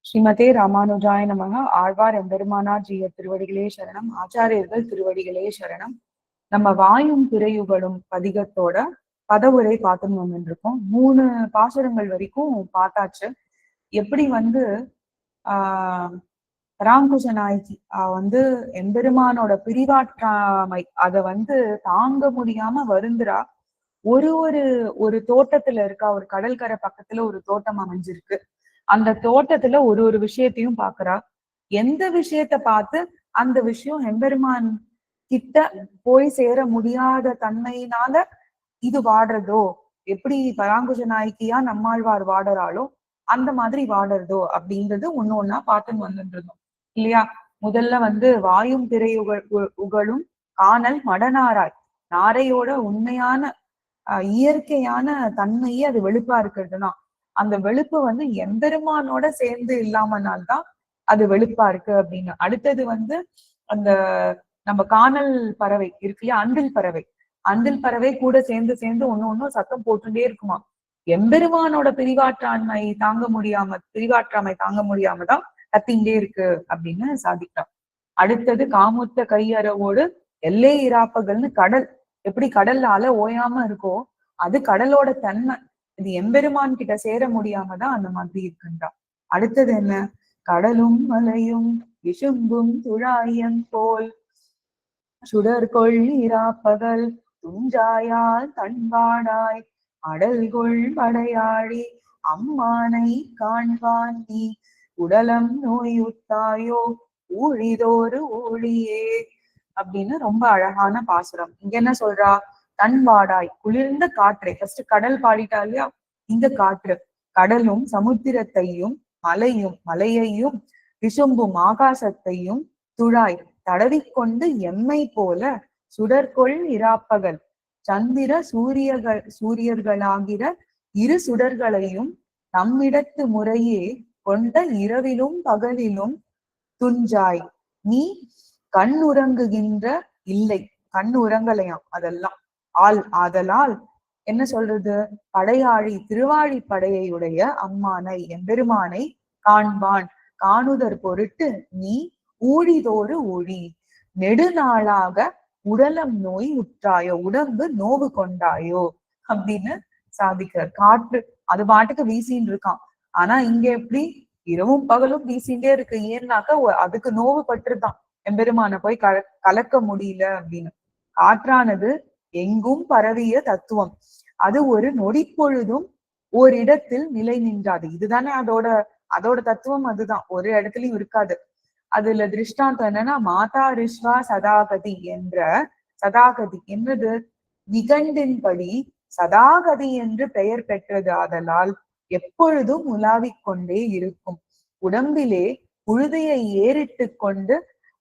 ஸ்ரீமதே ராமானுஜாய நமக. ஆழ்வார் எம்பெருமானார் ஜீய திருவடிகளே சரணம். ஆச்சாரியர்கள் திருவடிகளே சரணம். நம்ம வாயும் திரையுகளும் பதிகத்தோட பதவுரை பார்த்துன்னு வந்துட்டு இருக்கோம். 3 பாசுரங்கள் வரைக்கும் பார்த்தாச்சு. எப்படி ஆஹ் பராங்குஷ நாயகி எம்பெருமானோட பிரிவாற்றாமை அதை தாங்க முடியாம வருந்துரா. ஒரு ஒரு ஒரு தோட்டத்துல இருக்கா, ஒரு கடற்கரை பக்கத்துல ஒரு தோட்டம் அமைஞ்சிருக்கு. அந்த தோட்டத்துல ஒரு ஒரு விஷயத்தையும் பாக்குறா. எந்த விஷயத்த பார்த்து அந்த விஷயம் எம்பெருமான் கிட்ட போய் சேர முடியாத தன்மையினால இது வாடுறதோ, எப்படி பராங்குஷ நாயகியா நம்மாழ்வார் வாடுறாளோ அந்த மாதிரி வாடுறதோ அப்படின்றது ஒண்ணு பார்த்துன்னு வந்துட்டு இருந்தோம் இல்லையா. முதல்ல வாயும் உகளும் காணல் மடநாராய், நாரையோட உண்மையான இயற்கையான தன்மையே அது வெளுப்பா இருக்கிறதுதான். அந்த வெளுப்பு எம்பெருமானோட சேர்ந்து இல்லாமனால்தான் அது வெளுப்பா இருக்கு அப்படின்னு. அடுத்தது அந்த நம்ம காணல் பறவை இருக்கு இல்லையா, அந்தில் பறவை. அந்தில் பறவை கூட சேர்ந்து சேர்ந்து ஒண்ணு சத்தம் போட்டுட்டே இருக்குமா. எம்பெருமானோட பிரிவாற்றாமை தாங்க முடியாம தான் கத்திண்டே இருக்கு அப்படின்னு சாதிக்கலாம். அடுத்தது காமுத்த கையறவோடு எல்லை இராப்பகல்னு கடல் எப்படி கடல்ல அலை ஓயாம இருக்கோ, அது கடலோட தன்மை. இது எம்பெருமான் கிட்ட சேர முடியாம தான் அந்த மாதிரி இருக்குன்றா. அடுத்தது என்ன, கடலும் மலையும் விசும்பும் துழாயன் போல் சுடர்கொள் இராப்பகல் துஞ்சாயால் தன்பாடாய் அடல்கொள் படையாழி அம்மானை காண்பான் நீ உடலம் நோயுத்தாயோ ஊழிதோறு ஊழியே அப்படின்னு ரொம்ப அழகான பாசுரம். இங்க என்ன சொல்றா, தன்வாடாய் குளிர்ந்த காற்றை ஃபர்ஸ்ட் கடல் பாடிட்டா இல்லையா. இந்த காற்று கடலும் சமுத்திரத்தையும் மலையையும் விசும்பும் ஆகாசத்தையும் துழாய் தடவிக்கொண்டு எம்மை போல சுடர்கொள் இராப்பகல் சந்திர சூரியர்களாகிற இரு சுடர்களையும் நம்மிடத்து முறையே கொண்ட இரவிலும் பகலிலும் துஞ்சாய் நீ கண் உறங்குகின்ற இல்லை. கண் உறங்கலையாம் அதெல்லாம் ஆதலால் என்ன சொல்றது, படையாழி திருவாழி படையுடைய அம்மானை எம்பெருமானை காண்பான் காணுதற் பொருட்டு நீ ஊழிதோறு ஊழி நெடுநாளாக உடலம் நோய் உற்றாயோ, உடம்பு நோவு கொண்டாயோ அப்படின்னு சாதிக்கிறார். காற்று அது பாட்டுக்கு வீசின்னு இருக்கான். ஆனா இங்க எப்படி இரவும் பகலும் வீசிண்டே இருக்கு. ஏன்னாக்க அதுக்கு நோவு பற்றுதான், எம்பெருமான போய் கலக்க முடியல அப்படின்னு. காற்றானது எங்கும் பரவிய தத்துவம். அது ஒரு நொடி பொழுதும் ஓரிடத்தில் நிலை நின்றாது. இதுதானே அதோட தத்துவம். அதுதான் ஒரு இடத்துலயும் இருக்காது. அதுல திருஷ்டாந்தம் என்னன்னா, மாதா ரிஷ்வா சதாகதி என்ற சதாகதி என்னது, நிகண்டின்படி சதாகதி என்று பெயர் பெற்றது. ஆதலால் எப்பொழுதும் உலாவிக் கொண்டே இருக்கும். உடம்பிலே புழுதியை ஏறிட்டு கொண்டு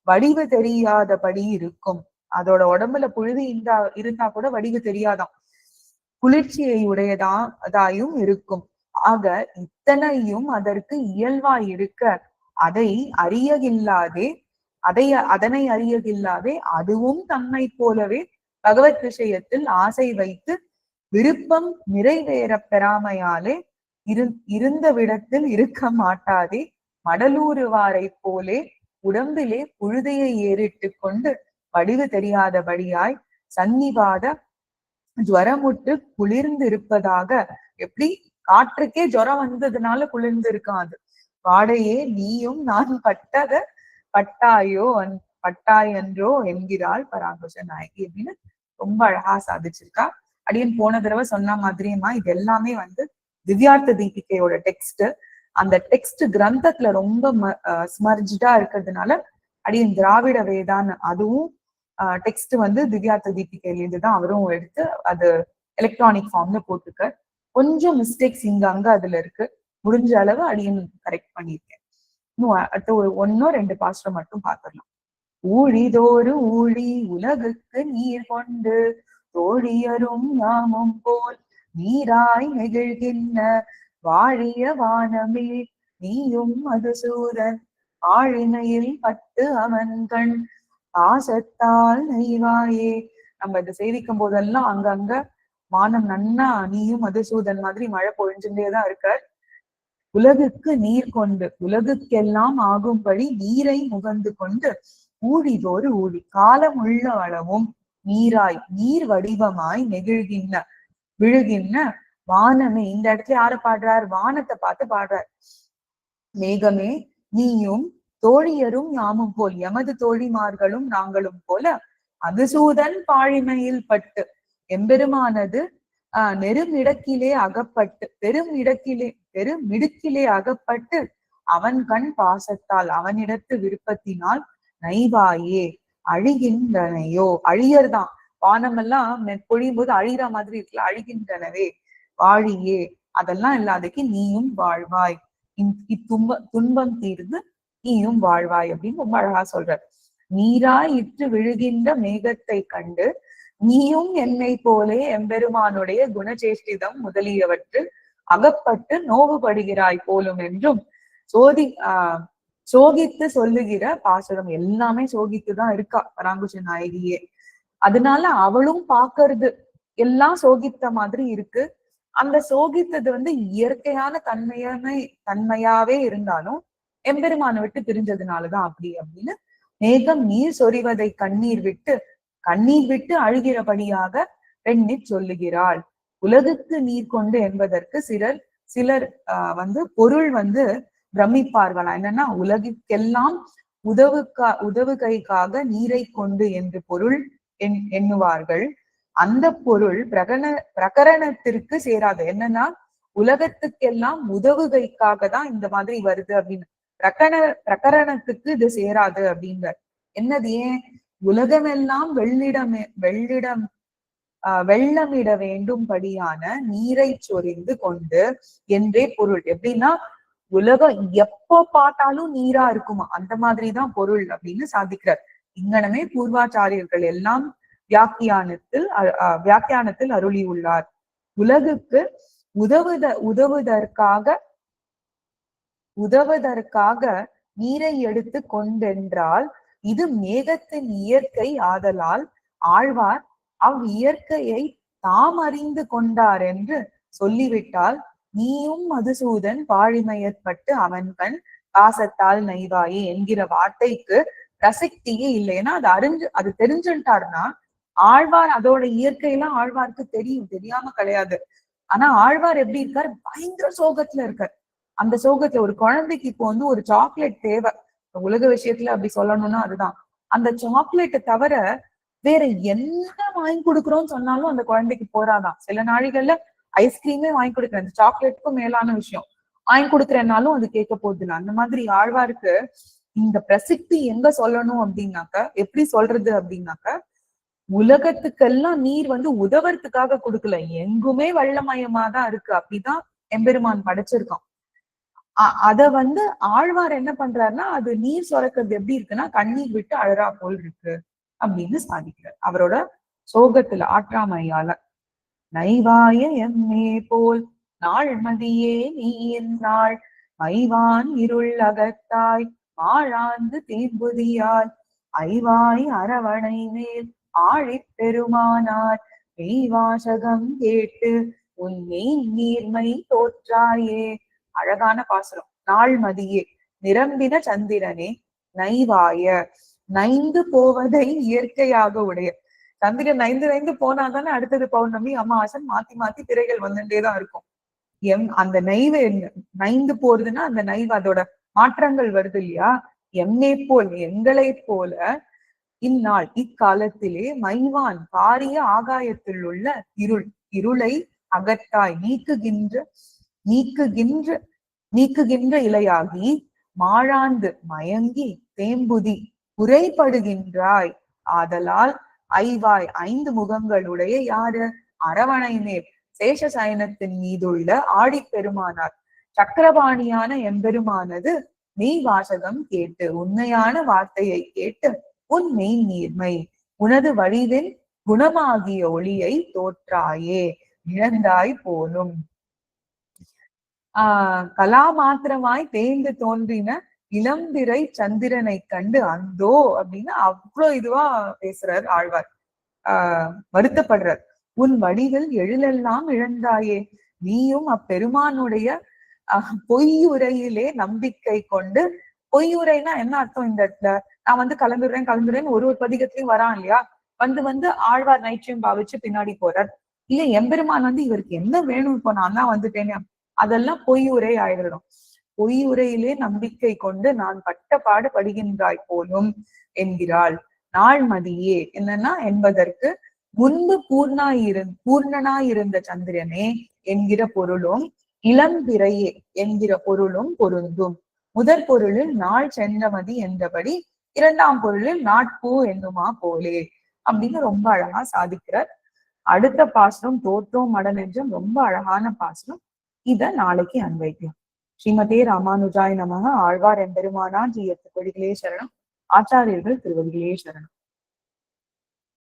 வடிவு தெரியாதபடி இருக்கும். அதோட உடம்புல புழுதி இருந்தா கூட வடிவு தெரியாதாம். குளிர்ச்சியை உடையதாயும் இருக்கும். ஆக இத்தனையும் அதற்கு இயல்பாய் இருக்க அதனை அறியகில்லாதே அதுவும் தன்னை போலவே பகவத் விஷயத்தில் ஆசை வைத்து விருப்பம் நிறைவேற பெறாமையாலே இருந்த விடத்தில் இருக்க மாட்டாதே மடலூருவாரை போலே உடம்பிலே புழுதியை ஏறிட்டு கொண்டு வடிவு தெரியாதபடியாய் சன்னிவாத ஜுவரமுட்டு குளிர்ந்து இருப்பதாக. எப்படி காற்றுக்கே ஜுரம் வந்ததுனால குளிர்ந்து இருக்காது. வாடையே நீயும் நான் பட்டாயன்றோ என்கிறாள் பராங்குஷ நாயகி அப்படின்னு ரொம்ப அழகா சாதிச்சிருக்கா. அடியன் போன தடவை சொன்ன மாதிரியுமா இது எல்லாமே திவ்யார்த்த தீபிகையோட டெக்ஸ்ட். அந்த டெக்ஸ்ட் கிரந்தத்துல ரொம்ப ஸ்மர்ஜா இருக்கிறதுனால அடியன் திராவிட வேதான்னு அதுவும் டெக்ஸ்ட் திவ்யார்த்த தீபிகையில இருந்துதான் அவரும் எடுத்து அது எலக்ட்ரானிக் ஃபார்ம்ல போட்டிருக்க. கொஞ்சம் மிஸ்டேக்ஸ் அங்க அதுல இருக்கு. முடிஞ்ச அளவு அடியன் கரெக்ட் பண்ணியிருக்கேன். இன்னும் அடுத்த ஒரு 1-2 பாசுரம் மட்டும் பார்த்துடலாம். ஊழிதோறு ஊழி உலகுக்கு நீர் கொண்டு தோழியரும் நாமும் போல் நீராய் நெகிழ்கின்ற வாழிய வானமே நீயும் மதுசூதன் ஆழினையில் பட்டு அவன்கண் ஆசத்தால் நெய்வாயே. நம்ம இதை சேவிக்கும் போதெல்லாம் அங்கங்க வானம் நன்னா நீயும் மதுசூதன் மாதிரி மழை பொழிஞ்சுட்டேதான் இருக்க. உலகுக்கு நீர் கொண்டு உலகுக்கெல்லாம் ஆகும்படி நீரை முகந்து கொண்டு ஊழிதோறு ஊழி காலம் உள்ள அளவும் நீராய் நீர் வடிவமாய் நெகிழ்கின்ற விழுகின்ற வானமே. இந்த இடத்துல யாரு பாடுறார்? வானத்தை பார்த்து பாடுறார். மேகமே நீயும் தோழியரும் யாமும் போல், எமது தோழிமார்களும் நாங்களும் போல அதுசூதன் பாழிமையில் பட்டு எம்பெருமானது நெருமிடக்கிலே அகப்பட்டு பெருமிடுக்கிலே அகப்பட்டு அவன் கண் பாசத்தால் அவனிடத்து விருப்பத்தினால் நைவாயே அழிகின்றனையோ. அழியர்தான், வானமெல்லாம் பொழியும் போது அழிகிற மாதிரி இருக்குல்ல, அழிகின்றனவே வாழியே, அதெல்லாம் இல்லாதக்கு நீயும் வாழ்வாய், துன்பம் தீர்ந்து நீயும் வாழ்வாய் அப்படின்னு ரொம்ப அழகா சொல்ற. நீராய் இற்று விழுகின்ற மேகத்தை கண்டு நீயும் என்னை போலே எம்பெருமானுடைய குணச்சேஷ்டிதம் முதலியவற்றில் அகப்பட்டு நோவுபடுகிறாய் போலும் என்றும் சோகித்து சொல்லுகிற பாசுரம். எல்லாமே சோகித்துதான் இருக்கா பராங்குஷ நாயகியே. அதனால அவளும் பாக்குறது எல்லாம் சோகித்த மாதிரி இருக்கு. அந்த சோகித்தது இயற்கையான தன்மையாவே இருந்தாலும் எம்பெருமானை விட்டு பிரிஞ்சதுனாலதான் அப்படி அப்படின்னு மேகம் நீர் சொறிவதை கண்ணீர் விட்டு அழுகிறபடியாக பெண்ணி சொல்லுகிறாள். உலகுக்கு நீர் கொண்டு என்பதற்கு சிலர் பொருள் பிரமிப்பார்களா. என்னன்னா, உலகிற்கெல்லாம் உதவுகைக்காக நீரை கொண்டு என்று பொருள் எண்ணுவார்கள். அந்த பொருள் பிரகரணத்திற்கு சேராது. என்னன்னா, உலகத்துக்கெல்லாம் உதவுகைக்காக தான் இந்த மாதிரி வருது அப்படின்னு பிரகரணத்துக்கு இது சேராது அப்படின்ற. என்னது? ஏன்? உலகமெல்லாம் வெள்ளமிட வேண்டும்படியான நீரை சொரிந்து கொண்டு என்றே பொருள். எப்படின்னா, உலகம் எப்ப பார்த்தாலும் நீரா இருக்குமா, அந்த மாதிரிதான் பொருள் அப்படின்னு சாதிக்கிறார். இங்கனமே பூர்வாச்சாரியர்கள் எல்லாம் வியாக்கியானத்தில் அருளி உள்ளார். உலகுக்கு உதவுவதற்காக நீரை எடுத்து கொண்டென்றால் இது மேகத்தின் இயற்கை ஆதலால் ஆழ்வார் இயற்கையை தாம் அறிந்து கொண்டார் என்று சொல்லிவிட்டால் நீயும் மதுசூதன் பாழிமையற்பட்டு அவன் கண் பாசத்தால் நைவாயே என்கிற வார்த்தைக்கு பிரசக்தியே இல்லை. ஏன்னா அது தெரிஞ்சுட்டாருன்னா ஆழ்வார் அதோட இயற்கையெல்லாம் ஆழ்வாருக்கு தெரியாம கிடையாது. ஆனா ஆழ்வார் எப்படி இருக்கார்? பயங்கர சோகத்துல இருக்கார். அந்த சோகத்துல ஒரு குழந்தைக்கு இப்போ ஒரு சாக்லேட் தேவை, உலக விஷயத்துல அப்படி சொல்லணும்னா அதுதான். அந்த சாக்லேட்டை தவிர வேற என்ன வாங்கி கொடுக்குறோம்னு சொன்னாலும் அந்த குழந்தைக்கு போறாதான். சில நாளைகள்ல ஐஸ்கிரீமே வாங்கி கொடுக்குறேன், அந்த சாக்லேட்டுக்கும் மேலான விஷயம் வாங்கி கொடுக்குறேன்னாலும் அது கேட்க போகுதுல. அந்த மாதிரி ஆழ்வாருக்கு இந்த பிரசித்தி எங்க சொல்லணும் அப்படின்னாக்க, எப்படி சொல்றது அப்படின்னாக்க, உலகத்துக்கெல்லாம் நீர் உதவறதுக்காக கொடுக்கல, எங்குமே வெள்ளமயமா தான் இருக்கு, அப்படிதான் எம்பெருமான் படைச்சிருக்கான். அத ஆழ்வார் என்ன பண்றாருன்னா, அது நீர் சுரக்கிறது எப்படி இருக்குன்னா கண்ணீர் விட்டு அழறா போல் இருக்கு அப்படின்னு சாதிக்கிறார் அவரோட சோகத்துல ஆற்றாமையால. நைவாய எம்மே போல் நாள் மதியே நீ என்னாள் மைவான் இருள் அகத்தாய் மாழாந்து தீம்புதியாய் ஐவாய் அரவணை மேல் ஆழி பெருமானார் மெய்வாசகம் கேட்டு உன்னை நீர்மை தோற்றாயே. அழகான பாசுரம். நாள் மதியே, நிரம்பின சந்திரனே, நைவாய, நைந்து போவதை இயற்கையாக உடைய. சந்திரன் நைந்து போனாதானே அடுத்தது பௌர்ணமி அமாவாசன் மாத்தி திரைகள் வந்துட்டேதான் இருக்கும். அந்த நைந்து போறதுன்னா அந்த நைவு அதோட மாற்றங்கள் வருது இல்லையா. எம்மை போல், எங்களை போல இந்நாள் இக்காலத்திலே மைவான் பாரிய ஆகாயத்தில் உள்ள இருளை அகத்தாய் நீக்குகின்ற இலையாகி மாழாந்து மயங்கி தேம்புதி குறைபடுகின்றாய். ஆதலால் ஐவாய், ஐந்து முகங்களுடைய யாரு? அரவணை மேல் சேஷசயனத்தின் மீதுள்ள ஆடி பெருமானார் சக்கரபாணியான எம்பெருமானது மெய் வாசகம் கேட்டு, உண்மையான வார்த்தையை கேட்டு உன் மெய் நீர்மை உனது வழிவின் குணமாகிய ஒளியை தோற்றாயே, இழந்தாய் போலும். கலாமாத்திரமாய் தேய்ந்து தோன்றின இளம்பிறை சந்திரனை கண்டு அந்தோ அப்படின்னு அவ்வளவு இதுவா பேசுறார் ஆழ்வார். வருத்தப்படுறார். உன் வடிவில் எழிலெல்லாம் இழந்தாயே, நீயும் அப்பெருமானுடைய பொய்யுரையிலே நம்பிக்கை கொண்டு. பொய்யுரைனா என்ன அர்த்தம் இந்த இடத்துல? நான் கலந்துடுறேன்னு ஒரு பதிகத்திலையும் வரான் இல்லையா? வந்து ஆழ்வார் நைச்சியம் பாவிச்சு பின்னாடி போறார். இல்ல எம்பெருமான் இவருக்கு என்ன வேணும், இப்போ நான் தான் வந்துட்டேன்னு, அதெல்லாம் பொய்யுரை ஆயிடும். பொய்யுரையிலே நம்பிக்கை கொண்டு நான் பட்ட பாடு படுகின்றாய் போலும் என்கிறாள். நாள்மதியே என்னன்னா என்பதற்கு முன்பு பூர்ணனாயிருந்த சந்திரனே என்கிற பொருளும், இளம்பிறையே என்கிற பொருளும் பொருந்தும். முதற் பொருளில் நாள் சென்றமதி என்றபடி, இரண்டாம் பொருளில் நாட்பூ என்னுமா போலே அப்படின்னு ரொம்ப அழகா சாதிக்கிறார். அடுத்த பாசனம் தோற்றோம் மடநெஞ்சம், ரொம்ப அழகான பாசனம். இத நாளைக்கு அன்வைக்கலாம். ஸ்ரீமதே ராமானுஜாய் நமக. ஆழ்வார் எம்பெருமானார் ஜீயத்து கொடிகளே சரணம். ஆச்சாரியர்கள் திருவடிகளே சரணம்.